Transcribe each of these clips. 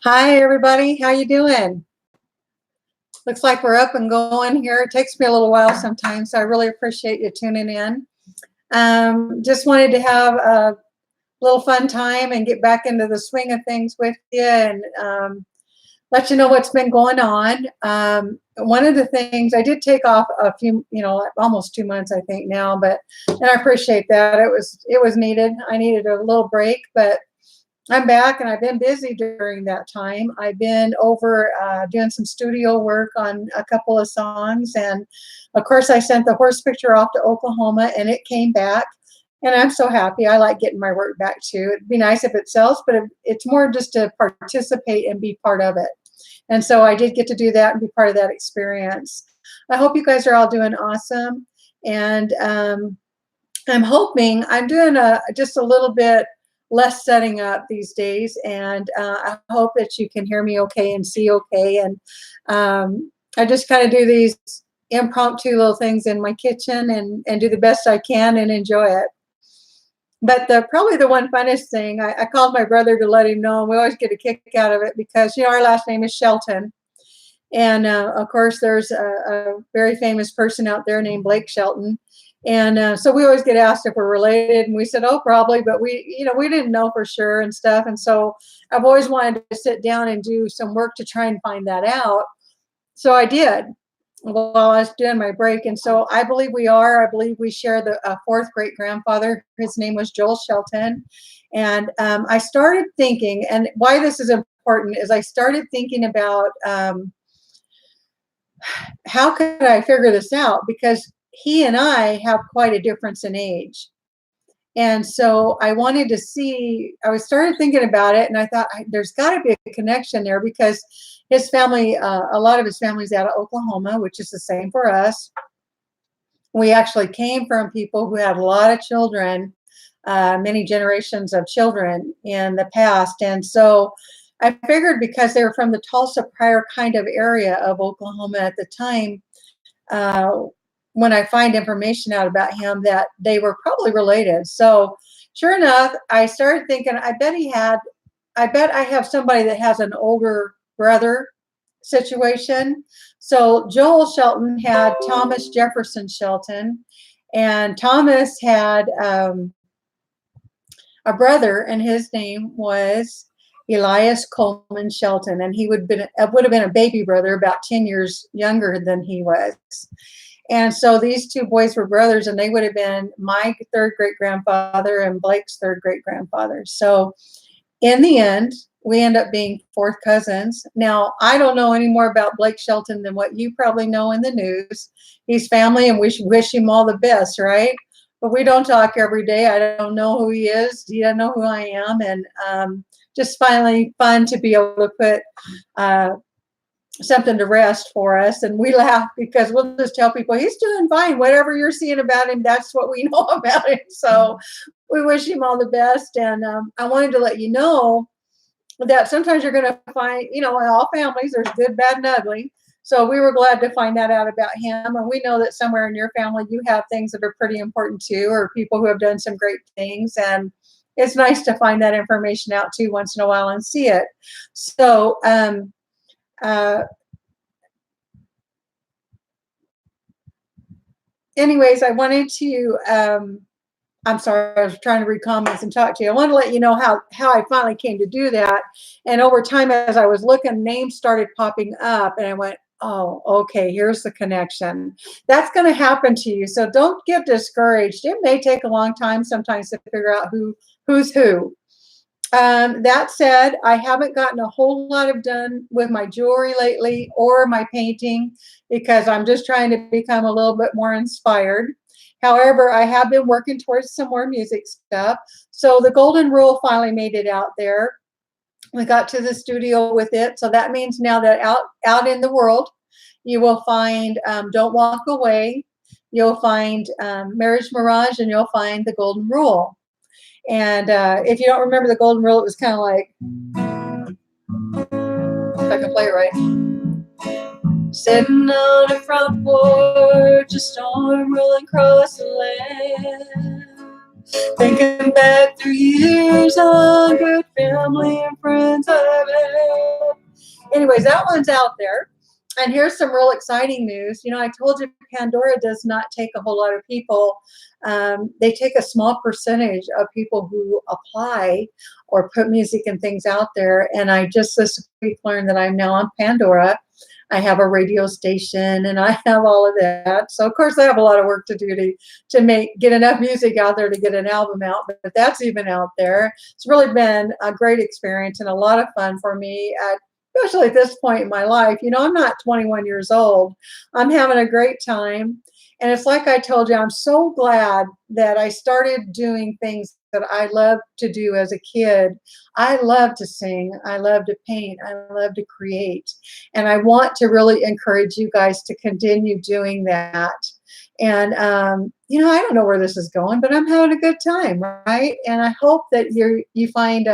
Hi, everybody. How you doing? Looks like we're up and going here. It takes me a little while sometimes, so I really appreciate you tuning in. Just wanted to have a little fun time and get back into the swing of things with you and let you know what's been going on. One of the things I did take off a few, almost 2 months, I think now, and I appreciate that. It was needed. I needed a little break, but I'm back and I've been busy during that time. I've been over doing some studio work on a couple of songs. And of course, I sent the horse picture off to Oklahoma and it came back. And I'm so happy. I like getting my work back too. It'd be nice if it sells, but it's more just to participate and be part of it. And so I did get to do that and be part of that experience. I hope you guys are all doing awesome. And I'm hoping I'm doing just a little bit less setting up these days, and I hope that you can hear me okay and see okay. And I just kind of do these impromptu little things in my kitchen and do the best I can and enjoy it. But probably the one funnest thing, I called my brother to let him know, and we always get a kick out of it because our last name is Shelton. And of course, there's a very famous person out there named Blake Shelton. And so we always get asked if we're related, and we said, "Oh, probably," but we didn't know for sure and stuff. And so I've always wanted to sit down and do some work to try and find that out. So I did while I was doing my break. And so I believe we are. I believe we share the fourth great grandfather. His name was Joel Shelton. And I started thinking, and why this is important is I started thinking about how could I figure this out? Because he and I have quite a difference in age. And so I wanted to see, I was started thinking about it and I thought there's got to be a connection there because his family, a lot of his family's out of Oklahoma, which is the same for us. We actually came from people who had a lot of children, many generations of children in the past. And so I figured because they were from the Tulsa Pryor kind of area of Oklahoma at the time, when I find information out about him, that they were probably related. So sure enough, I started thinking, I bet I have somebody that has an older brother situation. So Joel Shelton had Thomas Jefferson Shelton, and Thomas had a brother, and his name was Elias Coleman Shelton, and he would have been a baby brother, about 10 years younger than he was. And so these two boys were brothers, and they would have been my third great grandfather and Blake's third great grandfather. So in the end, we end up being fourth cousins. Now, I don't know any more about Blake Shelton than what you probably know in the news. He's family, and we should wish him all the best, right? But we don't talk every day. I don't know who he is. He doesn't know who I am. And just finally fun to be able to put something to rest for us. And we laugh because we'll just tell people he's doing fine. Whatever you're seeing about him, that's what we know about him. So we wish him all the best. And I wanted to let you know that sometimes you're going to find, in all families, there's good, bad, and ugly. So we were glad to find that out about him. And we know that somewhere in your family, you have things that are pretty important too, or people who have done some great things. And it's nice to find that information out too once in a while and see it. So, anyways, I wanted to, I'm sorry, I was trying to read comments and talk to you. I wanted to let you know how I finally came to do that. And over time, as I was looking, names started popping up and I went, oh, okay, here's the connection. That's going to happen to you. So don't get discouraged. It may take a long time sometimes to figure out who's who. That said, I haven't gotten a whole lot of done with my jewelry lately or my painting because I'm just trying to become a little bit more inspired. However, I have been working towards some more music stuff. So the golden rule finally made it out there. We got to the studio with it. So that means now that out in the world, you will find Don't Walk Away, you'll find Marriage Mirage, and you'll find the golden rule. And if you don't remember the golden rule, it was kind of like, if I can play it right. Sitting on a front porch, a storm rolling across the land. Thinking back through years on good family and friends I've had. Anyways, that one's out there. And here's some real exciting news. You know, I told you Pandora does not take a whole lot of people. They take a small percentage of people who apply or put music and things out there. And I just this week learned that I'm now on Pandora. I have a radio station and I have all of that. So of course I have a lot of work to do to get enough music out there to get an album out, but that's even out there. It's really been a great experience and a lot of fun for me especially at this point in my life. You know, I'm not 21 years old. I'm having a great time. And it's like I told you, I'm so glad that I started doing things that I loved to do as a kid. I love to sing. I love to paint. I love to create. And I want to really encourage you guys to continue doing that. And, you know, I don't know where this is going, but I'm having a good time, right? And I hope that you find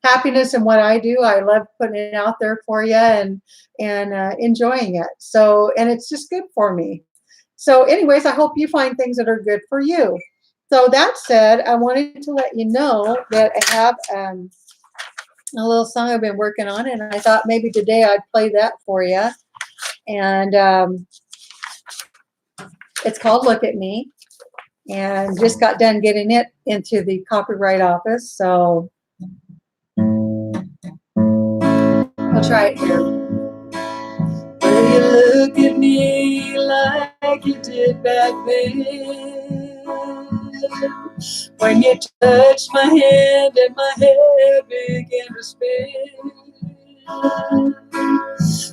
happiness in what I do. I love putting it out there for you and enjoying it. So, and it's just good for me. So anyways, I hope you find things that are good for you. So that said, I wanted to let you know that I have a little song I've been working on, and I thought maybe today I'd play that for you. And it's called Look at Me, and just got done getting it into the copyright office. So I'll try it here. Will you look at me like you did back then? When you touched my hand and my head began to spin.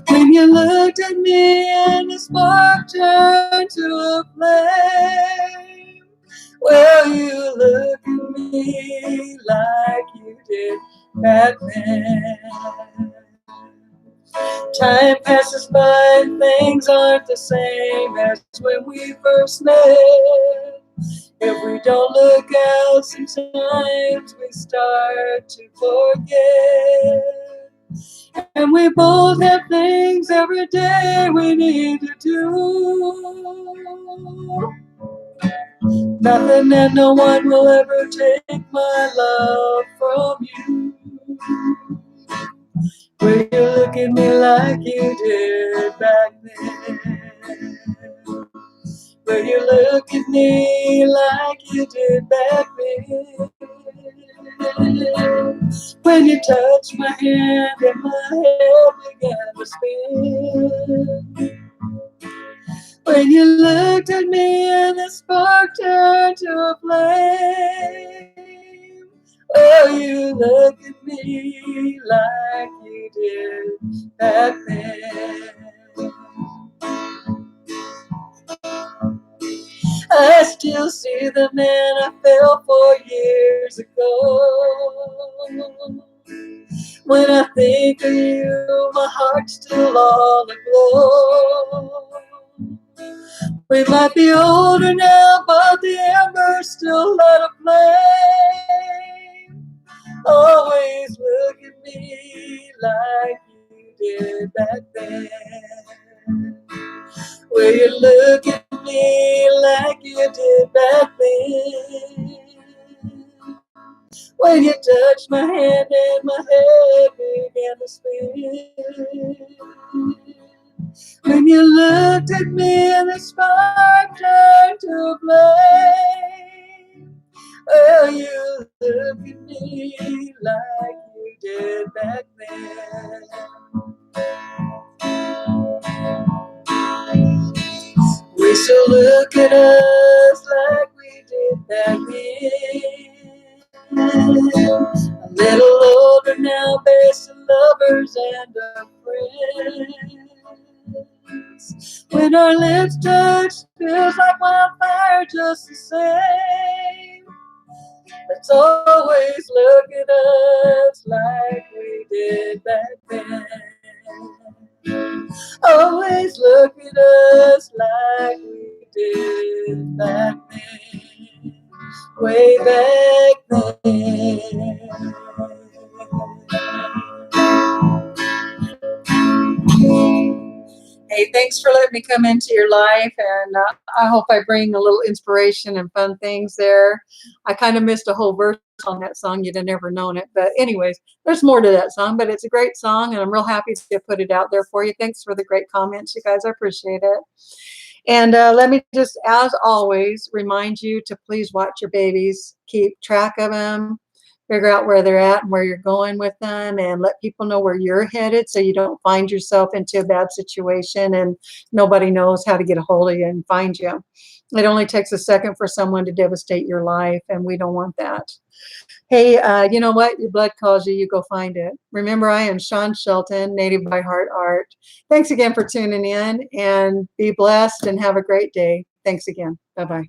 When you looked at me and the spark turned to a flame. Will you look at me like you did back then? Time passes by and things aren't the same as when we first met. If we don't look out, sometimes we start to forget. And we both have things every day we need to do. Nothing and no one will ever take my love from you. Will you look at me like you did back then? Will you look at me like you did back then? When you touched my hand and my head began to spin. When you looked at me and the spark turned to a flame. Will you look at me like you did back then? I still see the man I fell for years ago. When I think of you, my heart's still all aglow. We might be older now, but the embers still light a flame. Always look at me like you did back then. Will you look at me like you did back then? When you touched my hand and my head began to spin. When you looked at me and the spark turned to a flame. Will you look at me like you did back then? We still look at us like we did back then. A little older now, best of lovers and of friends. When our lips touch, feels like wildfire just the same. Let's always look at us like we did back then. Always look at us like we did back then. Way back then. Hey Hey, thanks for letting me come into your life, and I hope I bring a little inspiration and fun things there. I kind of missed a whole verse on that song. You'd have never known it. But anyways, there's more to that song, but it's a great song, and I'm real happy to put it out there for you. Thanks for the great comments, you guys. I appreciate it. And let me just, as always, remind you to please watch your babies, keep track of them, figure out where they're at and where you're going with them, and let people know where you're headed so you don't find yourself into a bad situation and nobody knows how to get a hold of you and find you. It only takes a second for someone to devastate your life, and we don't want that. Hey, you know what? Your blood calls you. You go find it. Remember, I am Shawn Shelton, Native by Heart Art. Thanks again for tuning in, and be blessed and have a great day. Thanks again. Bye-bye.